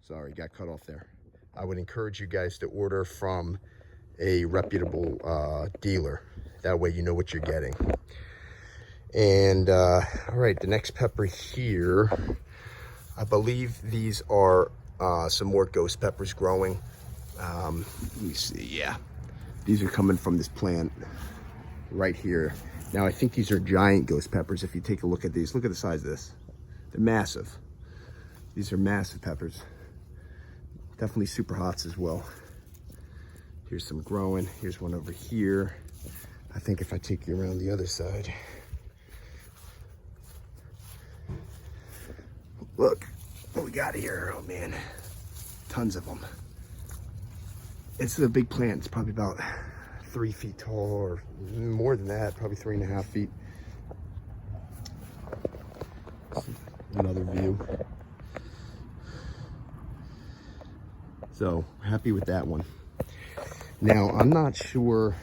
Sorry, got cut off there. I would encourage you guys to order from a reputable dealer. That way you know what you're getting. And all right, the next pepper here, I believe these are some more ghost peppers growing. Let me see, yeah. These are coming from this plant right here. Now I think these are giant ghost peppers. If you take a look at these, look at the size of this. They're massive. These are massive peppers. Definitely super hots as well. Here's some growing. Here's one over here. I think if I take you around the other side. Look what we got here. Oh man, tons of them. It's a big plant. It's probably about 3 feet tall, or more than that, probably 3.5 feet. Another view. So happy with that one. Now I'm not sure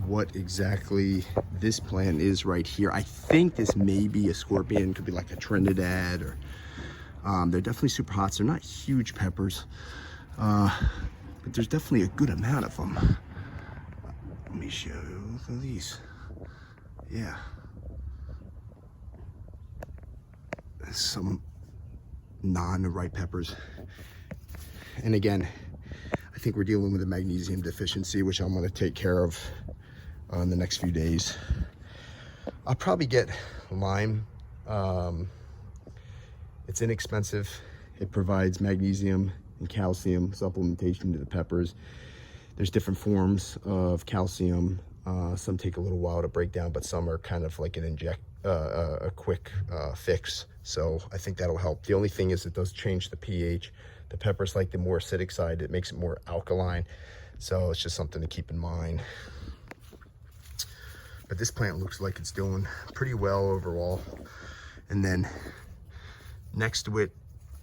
what exactly this plant is right here. I think this may be a scorpion, could be like a Trinidad, or they're definitely super hot. They're not huge peppers, but there's definitely a good amount of them. Let me show you. Look at these. Yeah. There's some non-ripe peppers. And again, I think we're dealing with a magnesium deficiency, which I'm going to take care of in the next few days. I'll probably get lime. It's inexpensive. It provides magnesium and calcium supplementation to the peppers. There's different forms of calcium. Some take a little while to break down, but some are kind of like a quick fix. So I think that'll help. The only thing is it does change the pH. The peppers like the more acidic side. It makes it more alkaline. So it's just something to keep in mind. But this plant looks like it's doing pretty well overall. And then next to it,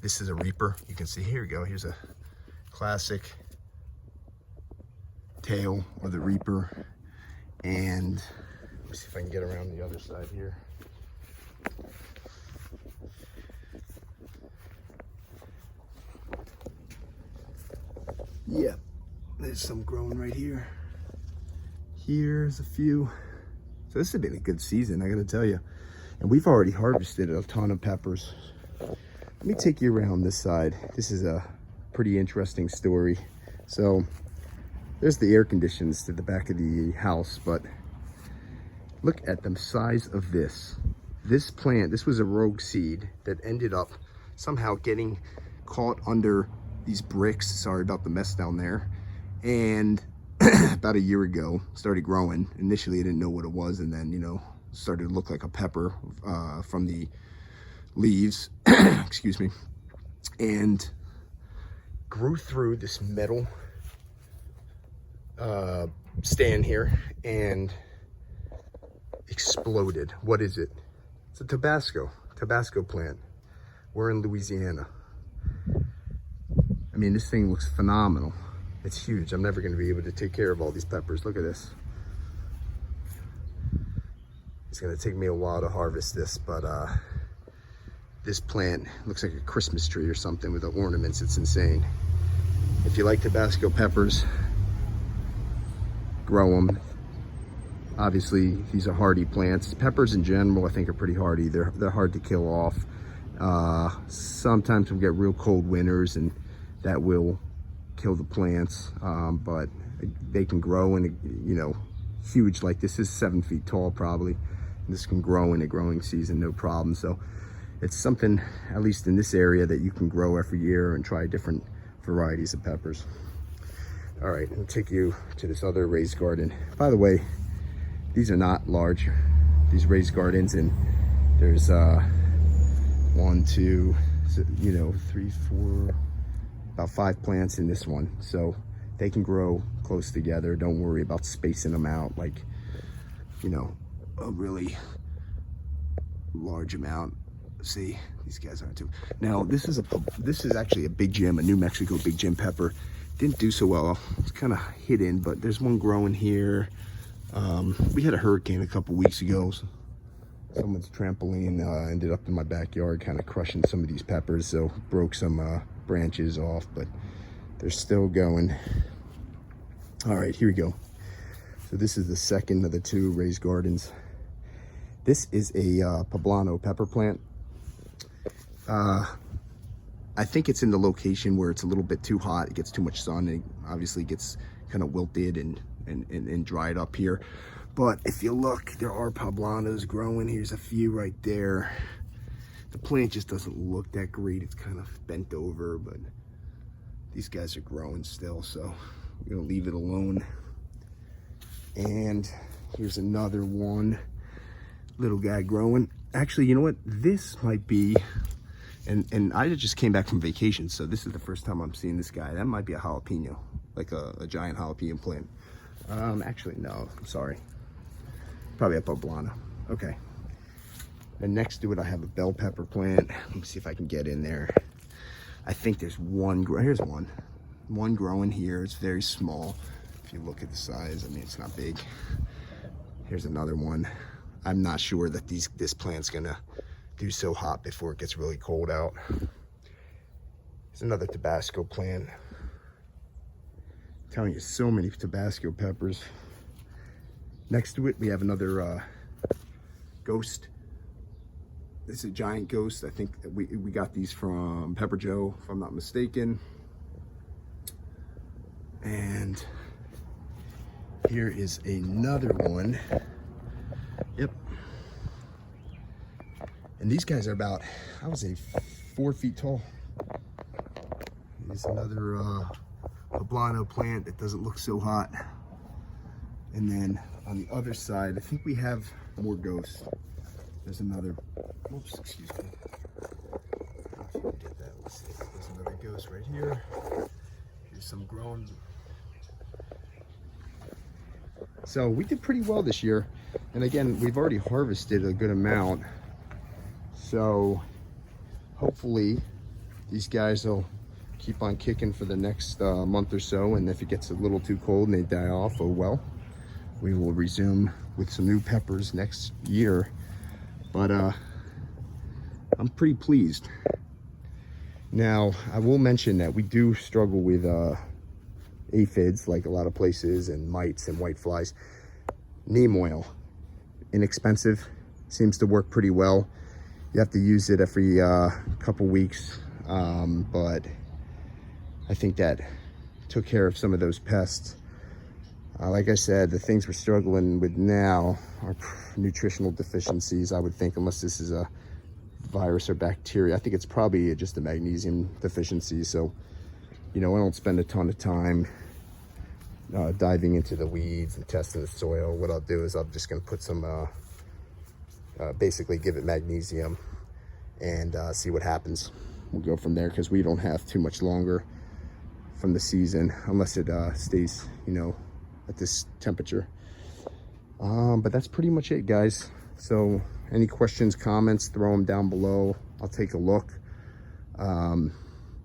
this is a reaper. You can see, here we go. Here's a classic tail of the reaper. And let me see if I can get around the other side here. Yeah, there's some growing right here. Here's a few. So this has been a good season, I gotta tell you. And we've already harvested a ton of peppers. Let me take you around this side. This is a pretty interesting story. So there's the air conditions to the back of the house, but look at the size of this. This plant, this was a rogue seed that ended up somehow getting caught under these bricks. Sorry about the mess down there. And about a year ago started growing. Initially I didn't know what it was, and then, you know, started to look like a pepper from the leaves. Excuse me. And grew through this metal stand here and exploded. What is it? It's a Tabasco plant. We're in Louisiana. I mean, this thing looks phenomenal. It's huge. I'm never going to be able to take care of all these peppers. Look at this. It's going to take me a while to harvest this, but this plant looks like a Christmas tree or something with the ornaments. It's insane. If you like Tabasco peppers, grow them. Obviously, these are hardy plants. Peppers in general, I think, are pretty hardy. They're hard to kill off. Sometimes we'll get real cold winters, and that will kill the plants, but they can grow in, you know, huge. Like this is 7 feet tall probably. This can grow in a growing season, no problem. So it's something, at least in this area, that you can grow every year and try different varieties of peppers. All right, I'll take you to this other raised garden. By the way, these are not large, these raised gardens, and there's 1, 2, you know, 3, 4, about 5 plants in this one. So they can grow close together. Don't worry about spacing them out like, you know, a really large amount. See, these guys aren't too. Now this is actually a big Jim, a New Mexico big Jim pepper. Didn't do so well. It's kind of hidden, but there's one growing here. We had a hurricane a couple weeks ago, so Someone's trampoline ended up in my backyard, kind of crushing some of these peppers, so broke some branches off, but they're still going. All right, here we go. So this is the second of the two raised gardens. This is a poblano pepper plant. I think it's in the location where it's a little bit too hot. It gets too much sun. It obviously gets kind of wilted and dried up here. But if you look, there are poblanos growing. Here's a few right there. The plant just doesn't look that great. It's kind of bent over, but these guys are growing still, so we're gonna leave it alone. And here's another one, little guy growing. Actually, you know what? This might be, and I just came back from vacation, so this is the first time I'm seeing this guy. That might be a jalapeno, like a giant jalapeno plant. Actually, no, I'm sorry. Probably a poblano. Okay. And next to it, I have a bell pepper plant. Let me see if I can get in there. I think there's one, here's one growing here. It's very small. If you look at the size, I mean, it's not big. Here's another one. I'm not sure that this plant's gonna do so hot before it gets really cold out. There's another Tabasco plant. I'm telling you, so many Tabasco peppers. Next to it, we have another ghost. This is a giant ghost. I think that we got these from Pepper Joe, if I'm not mistaken. And here is another one. Yep. And these guys are about, I would say, 4 feet tall. Here's another poblano plant that doesn't look so hot. And then on the other side, I think we have more ghosts. There's another, oops, excuse me. I don't know if you can get that. Let's see. There's another ghost right here. Here's some growing. So we did pretty well this year. And again, we've already harvested a good amount. So hopefully these guys will keep on kicking for the next month or so. And if it gets a little too cold and they die off, oh well. We will resume with some new peppers next year. But I'm pretty pleased. Now, I will mention that we do struggle with aphids, like a lot of places, and mites and white flies. Neem oil, inexpensive, seems to work pretty well. You have to use it every couple weeks, but I think that took care of some of those pests. Like I said, the things we're struggling with now are nutritional deficiencies, I would think, unless this is a virus or bacteria. I think it's probably just a magnesium deficiency. So, you know, I don't spend a ton of time diving into the weeds and testing the soil. What I'll do is I'm just going to put some, basically give it magnesium and see what happens. We'll go from there because we don't have too much longer from the season unless it stays, you know, at this temperature. But that's pretty much it, guys. So any questions, comments, throw them down below. I'll take a look. You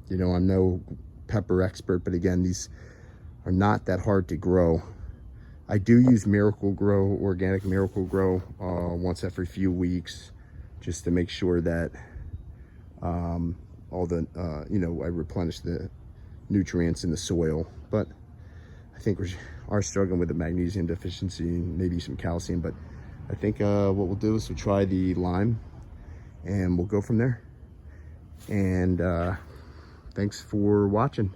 know, I'm no pepper expert, but again, these are not that hard to grow. I do use Miracle Grow, organic Miracle Grow, once every few weeks, just to make sure that all the, you know, I replenish the nutrients in the soil. But I think we are struggling with the magnesium deficiency, maybe some calcium, but I think what we'll do is we'll try the lime and we'll go from there. And thanks for watching.